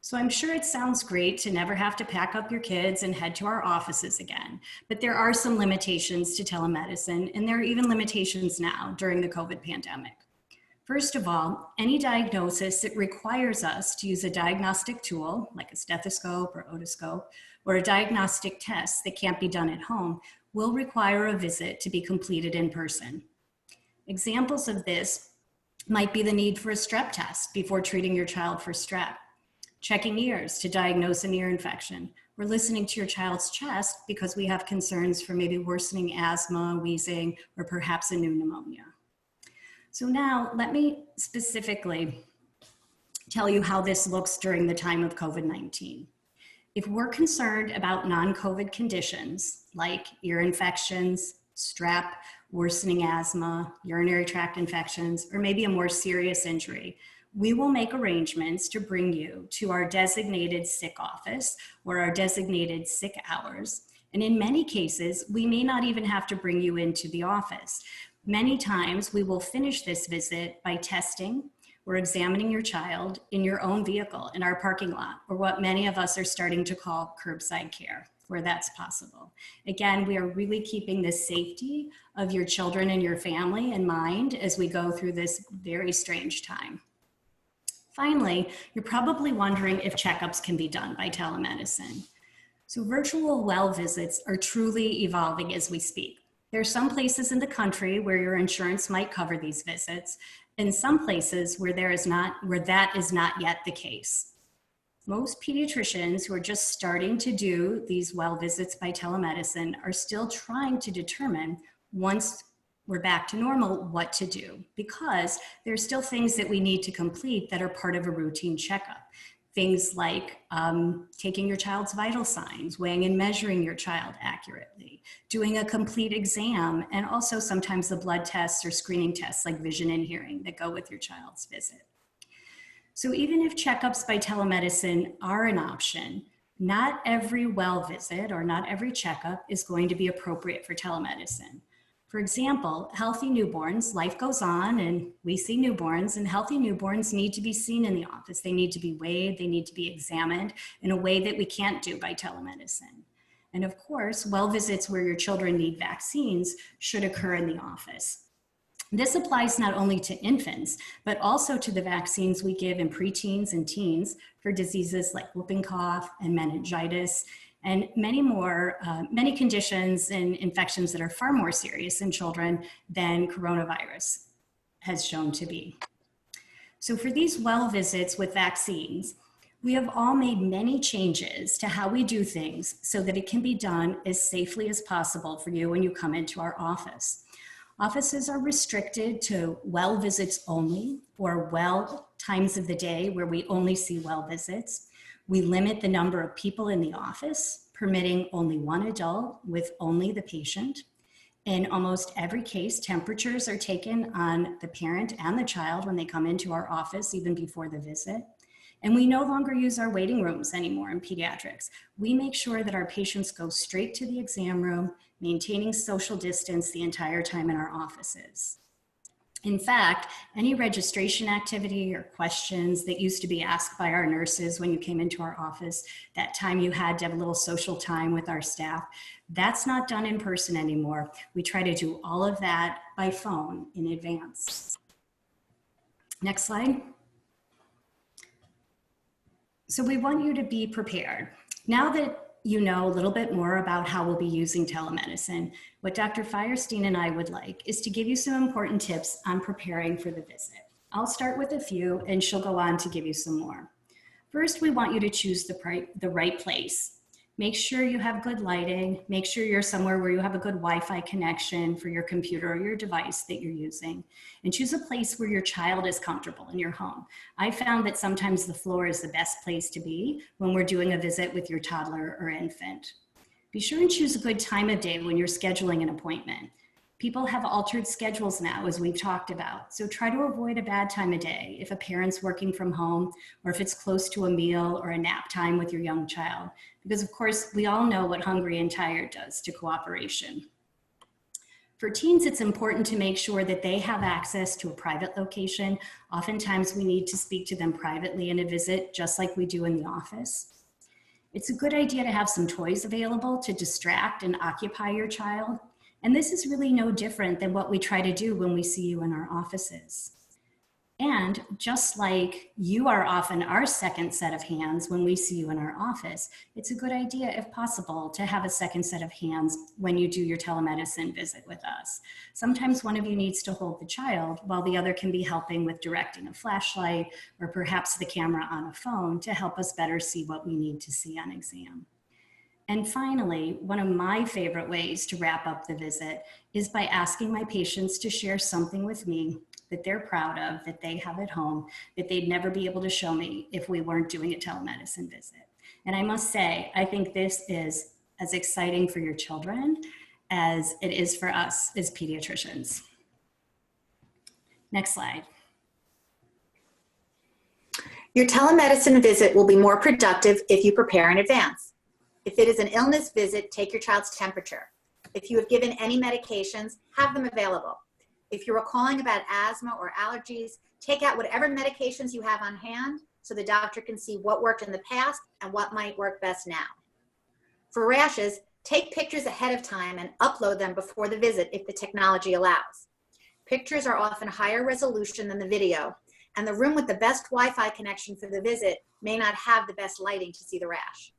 So I'm sure it sounds great to never have to pack up your kids and head to our offices again, but there are some limitations to telemedicine, and there are even limitations now during the COVID pandemic. First of all, any diagnosis that requires us to use a diagnostic tool like a stethoscope or otoscope, or a diagnostic test that can't be done at home, will require a visit to be completed in person. Examples of this might be the need for a strep test before treating your child for strep, checking ears to diagnose an ear infection, or listening to your child's chest because we have concerns for maybe worsening asthma, wheezing, or perhaps a new pneumonia. So now let me specifically tell you how this looks during the time of COVID-19. If we're concerned about non-COVID conditions like ear infections, strep, worsening asthma, urinary tract infections, or maybe a more serious injury, we will make arrangements to bring you to our designated sick office or our designated sick hours. And in many cases, we may not even have to bring you into the office. Many times we will finish this visit by testing or examining your child in your own vehicle in our parking lot, or what many of us are starting to call curbside care, where that's possible. Again, we are really keeping the safety of your children and your family in mind as we go through this very strange time. Finally, you're probably wondering if checkups can be done by telemedicine. So virtual well visits are truly evolving as we speak. There are some places in the country where your insurance might cover these visits, and some places where that is not yet the case. Most pediatricians who are just starting to do these well visits by telemedicine are still trying to determine, once we're back to normal, what to do, because there's still things that we need to complete that are part of a routine checkup. Things like taking your child's vital signs, weighing and measuring your child accurately, doing a complete exam, and also sometimes the blood tests or screening tests like vision and hearing that go with your child's visit. So even if checkups by telemedicine are an option, not every well visit or not every checkup is going to be appropriate for telemedicine. For example, healthy newborns, life goes on and we see newborns, and healthy newborns need to be seen in the office. They need to be weighed, they need to be examined in a way that we can't do by telemedicine. And of course, well visits where your children need vaccines should occur in the office. This applies not only to infants, but also to the vaccines we give in preteens and teens for diseases like whooping cough and meningitis, and many more, many conditions and infections that are far more serious in children than coronavirus has shown to be. So for these well visits with vaccines, we have all made many changes to how we do things so that it can be done as safely as possible for you when you come into our office. Offices are restricted to well visits only, or well times of the day where we only see well visits. We limit the number of people in the office, permitting only one adult with only the patient. In almost every case, temperatures are taken on the parent and the child when they come into our office, even before the visit. And we no longer use our waiting rooms anymore in pediatrics. We make sure that our patients go straight to the exam room, maintaining social distance the entire time in our offices. In fact, any registration activity or questions that used to be asked by our nurses when you came into our office, that time you had to have a little social time with our staff, that's not done in person anymore. We try to do all of that by phone in advance. Next slide. So we want you to be prepared. Now that you know a little bit more about how we'll be using telemedicine, what Dr. Fierstein and I would like is to give you some important tips on preparing for the visit. I'll start with a few and she'll go on to give you some more. First, we want you to choose the right place. Make sure you have good lighting. Make sure you're somewhere where you have a good Wi-Fi connection for your computer or your device that you're using. And choose a place where your child is comfortable in your home. I found that sometimes the floor is the best place to be when we're doing a visit with your toddler or infant. Be sure and choose a good time of day when you're scheduling an appointment. People have altered schedules now, as we've talked about, so try to avoid a bad time of day if a parent's working from home or if it's close to a meal or a nap time with your young child, because of course we all know what hungry and tired does to cooperation. For teens, it's important to make sure that they have access to a private location. Oftentimes we need to speak to them privately in a visit, just like we do in the office. It's a good idea to have some toys available to distract and occupy your child. And this is really no different than what we try to do when we see you in our offices. And just like you are often our second set of hands when we see you in our office, it's a good idea, if possible, to have a second set of hands when you do your telemedicine visit with us. Sometimes one of you needs to hold the child while the other can be helping with directing a flashlight or perhaps the camera on a phone to help us better see what we need to see on exam. And finally, one of my favorite ways to wrap up the visit is by asking my patients to share something with me that they're proud of, that they have at home, that they'd never be able to show me if we weren't doing a telemedicine visit. And I must say, I think this is as exciting for your children as it is for us as pediatricians. Next slide. Your telemedicine visit will be more productive if you prepare in advance. If it is an illness visit, take your child's temperature. If you have given any medications, have them available. If you are calling about asthma or allergies, take out whatever medications you have on hand so the doctor can see what worked in the past and what might work best now. For rashes, take pictures ahead of time and upload them before the visit if the technology allows. Pictures are often higher resolution than the video, and the room with the best Wi-Fi connection for the visit may not have the best lighting to see the rash.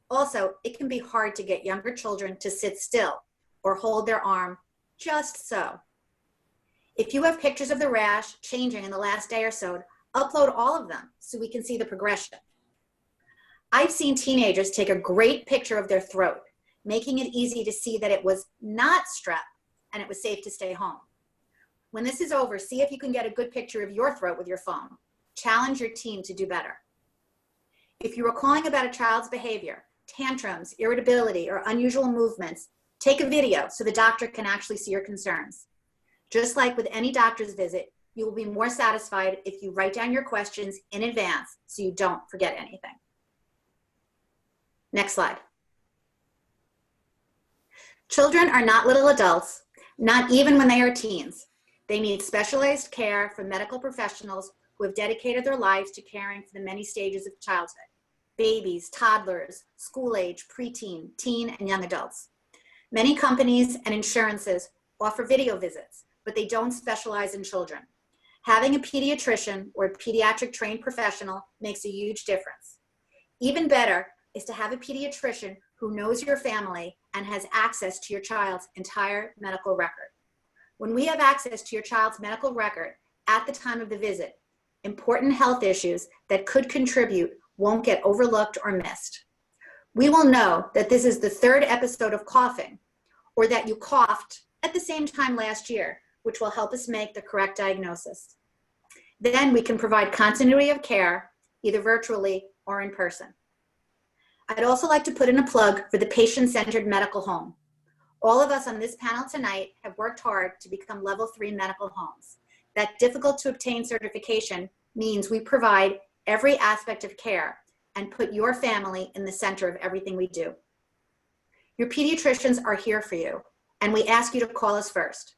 Also, it can be hard to get younger children to sit still or hold their arm just so. If you have pictures of the rash changing in the last day or so, upload all of them so we can see the progression. I've seen teenagers take a great picture of their throat, making it easy to see that it was not strep and it was safe to stay home. When this is over, see if you can get a good picture of your throat with your phone. Challenge your team to do better. If you are calling about a child's behavior, tantrums, irritability, or unusual movements, take a video so the doctor can actually see your concerns. Just like with any doctor's visit, you will be more satisfied if you write down your questions in advance so you don't forget anything. Next slide. Children are not little adults, not even when they are teens. They need specialized care from medical professionals who have dedicated their lives to caring for the many stages of childhood: babies, toddlers, school age, preteen, teen, and young adults. Many companies and insurances offer video visits, but they don't specialize in children. Having a pediatrician or a pediatric trained professional makes a huge difference. Even better is to have a pediatrician who knows your family and has access to your child's entire medical record. When we have access to your child's medical record at the time of the visit, important health issues that could contribute won't get overlooked or missed. We will know that this is the third episode of coughing, or that you coughed at the same time last year, which will help us make the correct diagnosis. Then we can provide continuity of care, either virtually or in person. I'd also like to put in a plug for the patient-centered medical home. All of us on this panel tonight have worked hard to become level 3 medical homes. That difficult to obtain certification means we provide every aspect of care and put your family in the center of everything we do. Your pediatricians are here for you, and we ask you to call us first,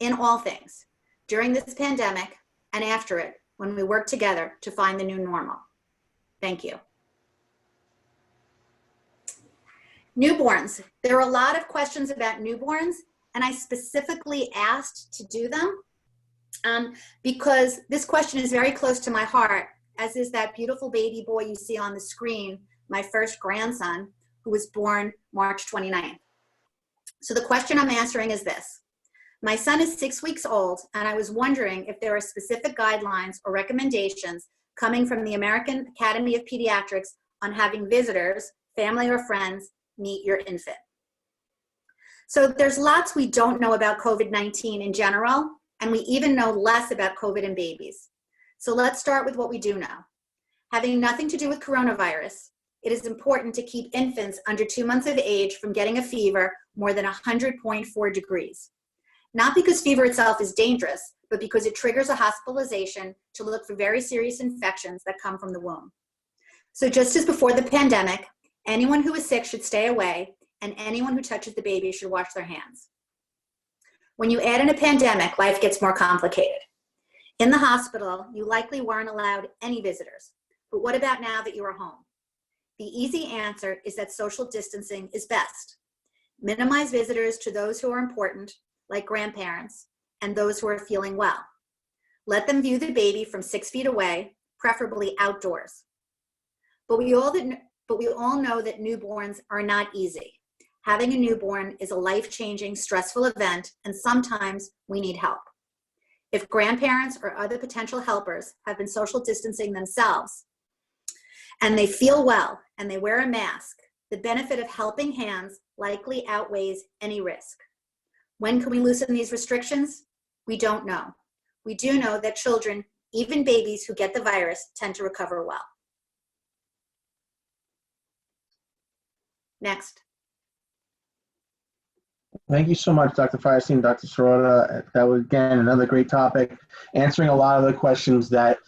in all things, during this pandemic and after it, when we work together to find the new normal. Thank you. Newborns. There are a lot of questions about newborns, and I specifically asked to do them because this question is very close to my heart, as is that beautiful baby boy you see on the screen, my first grandson, who was born March 29th. So the question I'm answering is this. My son is 6 weeks old, and I was wondering if there are specific guidelines or recommendations coming from the American Academy of Pediatrics on having visitors, family or friends, meet your infant. So there's lots we don't know about COVID-19 in general, and we even know less about COVID in babies. So let's start with what we do know. Having nothing to do with coronavirus, it is important to keep infants under 2 months of age from getting a fever more than 100.4 degrees. Not because fever itself is dangerous, but because it triggers a hospitalization to look for very serious infections that come from the womb. So just as before the pandemic, anyone who is sick should stay away, and anyone who touches the baby should wash their hands. When you add in a pandemic, life gets more complicated. In the hospital, you likely weren't allowed any visitors. But what about now that you are home? The easy answer is that social distancing is best. Minimize visitors to those who are important, like grandparents, and those who are feeling well. Let them view the baby from 6 feet away, preferably outdoors. But we all know that newborns are not easy. Having a newborn is a life-changing, stressful event, and sometimes we need help. If grandparents or other potential helpers have been social distancing themselves, and they feel well, and they wear a mask, the benefit of helping hands likely outweighs any risk. When can we loosen these restrictions? We don't know. We do know that children, even babies who get the virus, tend to recover well. Next. Thank you so much, Dr. Fierstein, Dr. Sirota. That was, again, another great topic, answering a lot of the questions that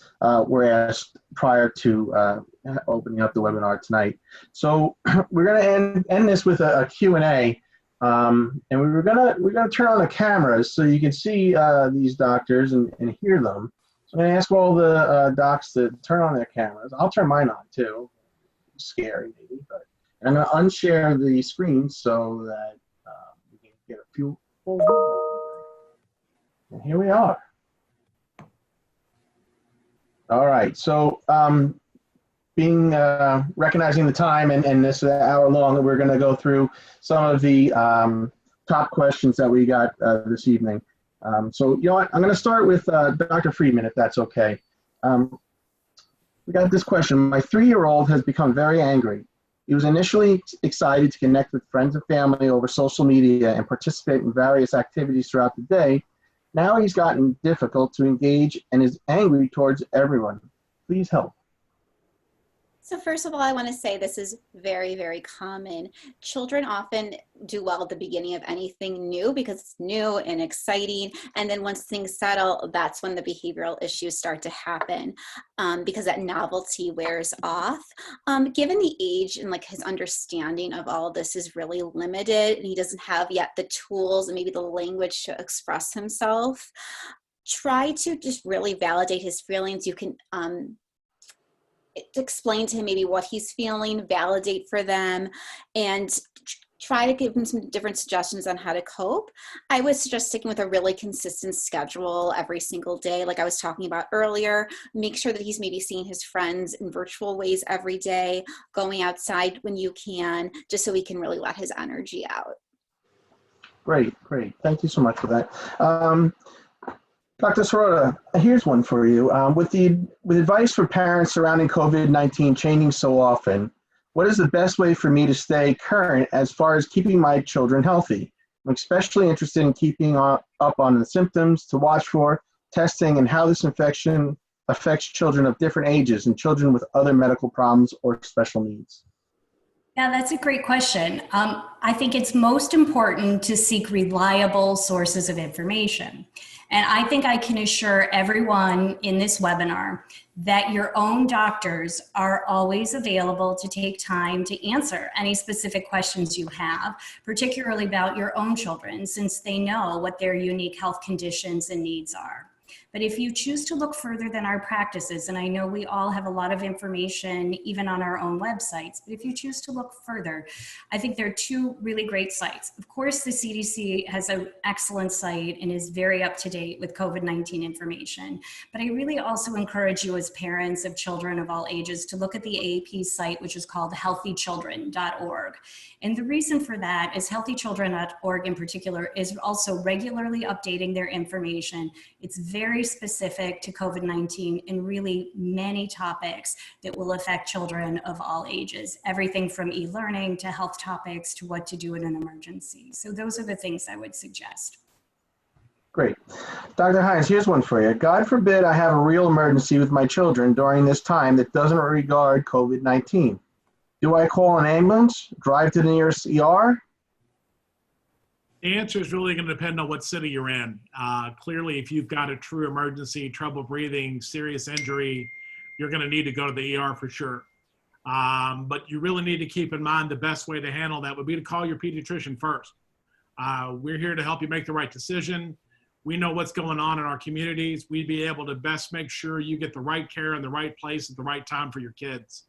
were asked prior to opening up the webinar tonight. So we're going to end this with a Q&A, and we're going to turn on the cameras so you can see these doctors and hear them. So I'm going to ask all the docs to turn on their cameras. I'll turn mine on too. Scary maybe, but I'm going to unshare the screen so that we can get a few full views. And here we are. All right, so recognizing the time and this hour long, we're going to go through some of the top questions that we got this evening. So, you know what, I'm going to start with Dr. Freedman, if that's okay. We got this question. My 3-year-old has become very angry. He was initially excited to connect with friends and family over social media and participate in various activities throughout the day. Now he's gotten difficult to engage and is angry towards everyone. Please help. So first of all, I want to say this is very, very common. Children often do well at the beginning of anything new because it's new and exciting. And then once things settle, that's when the behavioral issues start to happen because that novelty wears off. Given the age and like his understanding of all this is really limited and he doesn't have yet the tools and maybe the language to express himself, try to just really validate his feelings. You can explain to him maybe what he's feeling, validate for them, and try to give him some different suggestions on how to cope. I would suggest sticking with a really consistent schedule every single day, like I was talking about earlier. Make sure that he's maybe seeing his friends in virtual ways every day, going outside when you can, just so he can really let his energy out. Great, great. Thank you so much for that. Dr. Sirota, here's one for you. With advice for parents surrounding COVID-19 changing so often, what is the best way for me to stay current as far as keeping my children healthy? I'm especially interested in keeping up on the symptoms to watch for, testing, and how this infection affects children of different ages and children with other medical problems or special needs. Yeah, that's a great question. I think it's most important to seek reliable sources of information. And I think I can assure everyone in this webinar that your own doctors are always available to take time to answer any specific questions you have, particularly about your own children, since they know what their unique health conditions and needs are. But if you choose to look further than our practices, and I know we all have a lot of information even on our own websites, but if you choose to look further, I think there are 2 really great sites. Of course, the CDC has an excellent site and is very up to date with COVID-19 information. But I really also encourage you as parents of children of all ages to look at the AAP site, which is called healthychildren.org. And the reason for that is healthychildren.org in particular is also regularly updating their information. It's very specific to COVID-19 and really many topics that will affect children of all ages, everything from e-learning to health topics to what to do in an emergency. So those are the things I would suggest. Great. Dr. Hynes, here's one for you. God forbid I have a real emergency with my children during this time that doesn't regard COVID-19. Do I call an ambulance, drive to the nearest ER? The answer is really going to depend on what city you're in. Clearly, if you've got a true emergency, trouble breathing, serious injury, you're going to need to go to the ER for sure. But you really need to keep in mind the best way to handle that would be to call your pediatrician first. We're here to help you make the right decision. We know what's going on in our communities. We'd be able to best make sure you get the right care in the right place at the right time for your kids.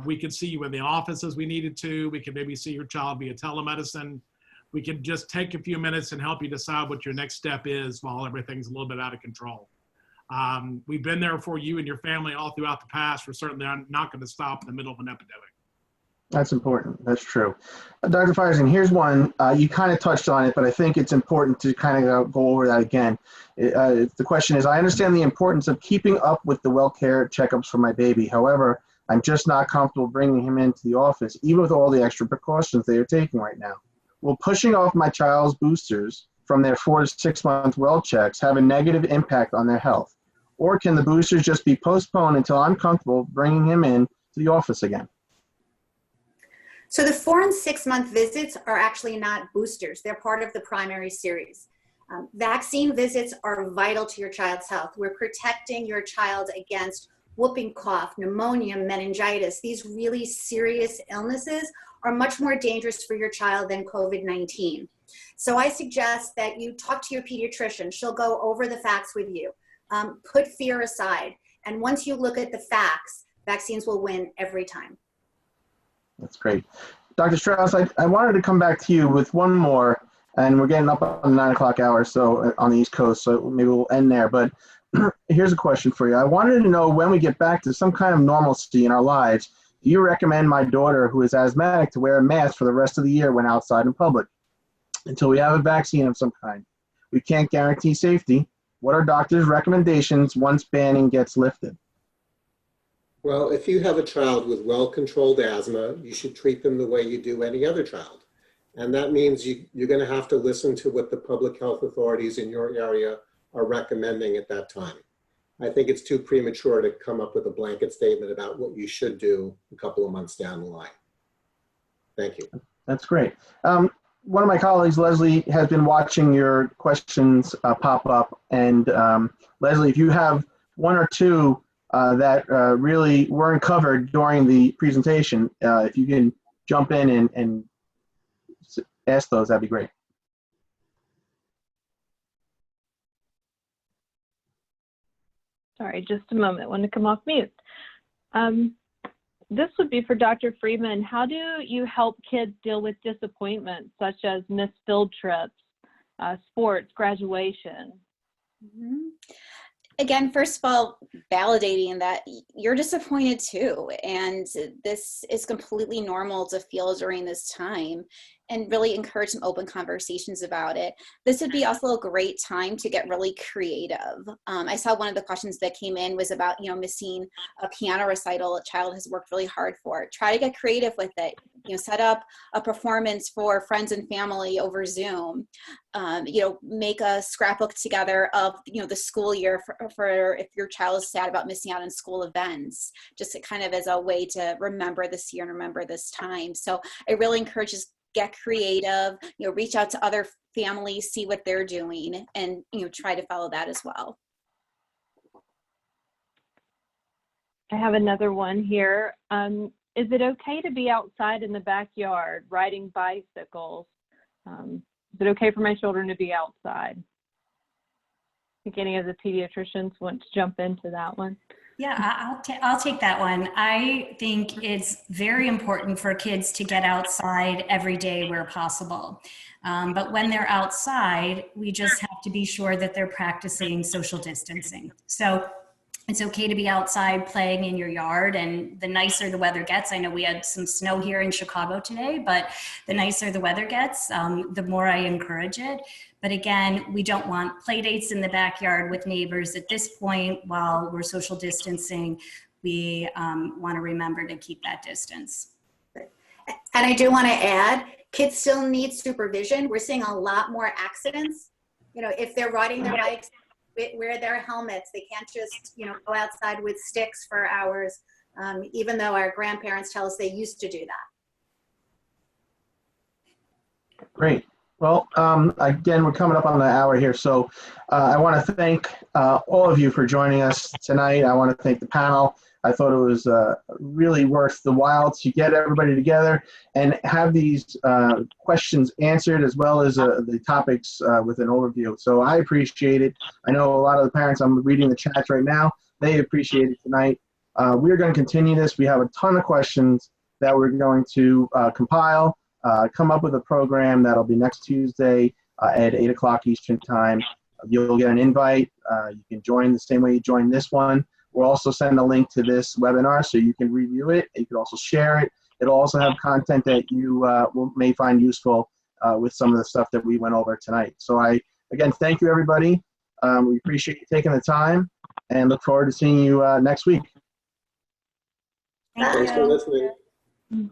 We could see you in the office as we needed to. We could maybe see your child via telemedicine. We could just take a few minutes and help you decide what your next step is while everything's a little bit out of control. We've been there for you and your family all throughout the past. We're certainly not going to stop in the middle of an epidemic. That's important. That's true. Dr. Fierstein, here's one. You kind of touched on it, but I think it's important to kind of go over that again. The question is, I understand the importance of keeping up with the well care checkups for my baby. However, I'm just not comfortable bringing him into the office, even with all the extra precautions they are taking right now. Will pushing off my child's boosters from their 4 to 6 month well checks have a negative impact on their health? Or can the boosters just be postponed until I'm comfortable bringing him in to the office again? So the 4 and 6 month visits are actually not boosters. They're part of the primary series. Vaccine visits are vital to your child's health. We're protecting your child against whooping cough, pneumonia, meningitis. These really serious illnesses are much more dangerous for your child than COVID-19. So I suggest that you talk to your pediatrician. She'll go over the facts with you. Put fear aside. And once you look at the facts, vaccines will win every time. That's great. Dr. Strauss, I wanted to come back to you with one more, and we're getting up on the 9 o'clock hour, so on the East Coast, so maybe we'll end there. But here's a question for you. I wanted to know, when we get back to some kind of normalcy in our lives, do you recommend my daughter, who is asthmatic, to wear a mask for the rest of the year when outside in public until we have a vaccine of some kind? We can't guarantee safety. What are doctors' recommendations once banning gets lifted? Well, if you have a child with well-controlled asthma, you should treat them the way you do any other child. And that means you're going to have to listen to what the public health authorities in your area are recommending at that time. I think it's too premature to come up with a blanket statement about what you should do a couple of months down the line. Thank you. That's great. One of my colleagues, Leslie, has been watching your questions pop up. And Leslie, if you have one or two that really weren't covered during the presentation, if you can jump in and ask those, that'd be great. Sorry, just a moment. I want to come off mute. This would be for Dr. Freedman. How do you help kids deal with disappointment, such as missed field trips, sports, graduation? Mm-hmm. Again, first of all, validating that you're disappointed too. And this is completely normal to feel during this time, and really encourage some open conversations about it. This would be also a great time to get really creative. I saw one of the questions that came in was about, missing a piano recital a child has worked really hard for. Try to get creative with it. Set up a performance for friends and family over Zoom. Make a scrapbook together of, the school year for if your child is sad about missing out on school events, just kind of as a way to remember this year and remember this time. So I really encourage us get creative, reach out to other families, see what they're doing, and, try to follow that as well. I have another one here. Is it okay to be outside in the backyard riding bicycles? Is it okay for my children to be outside? I think any of the pediatricians want to jump into that one. Yeah, I'll take that one. I think it's very important for kids to get outside every day where possible. But when they're outside, we just have to be sure that they're practicing social distancing. So it's okay to be outside playing in your yard, and the nicer the weather gets. I know we had some snow here in Chicago today, but the nicer the weather gets, the more I encourage it. But again, we don't want play dates in the backyard with neighbors at this point. While we're social distancing, we want to remember to keep that distance. And I do want to add, kids still need supervision. We're seeing a lot more accidents. If they're riding their bikes, wear their helmets. They can't just, go outside with sticks for hours, even though our grandparents tell us they used to do that. Great. Well, again, we're coming up on the hour here, so I want to thank all of you for joining us tonight. I want to thank the panel. I thought it was really worth the while to get everybody together and have these questions answered, as well as the topics with an overview. So I appreciate it. I know a lot of the parents, I'm reading the chats right now, they appreciate it tonight. We're going to continue this. We have a ton of questions that we're going to compile. Come up with a program that'll be next Tuesday at 8 o'clock Eastern Time. You'll get an invite. You can join the same way you joined this one. We'll also send a link to this webinar so you can review it. You can also share it. It'll also have content that you may find useful with some of the stuff that we went over tonight. So again, thank you, everybody. We appreciate you taking the time and look forward to seeing you next week. Thank Thanks for you. listening.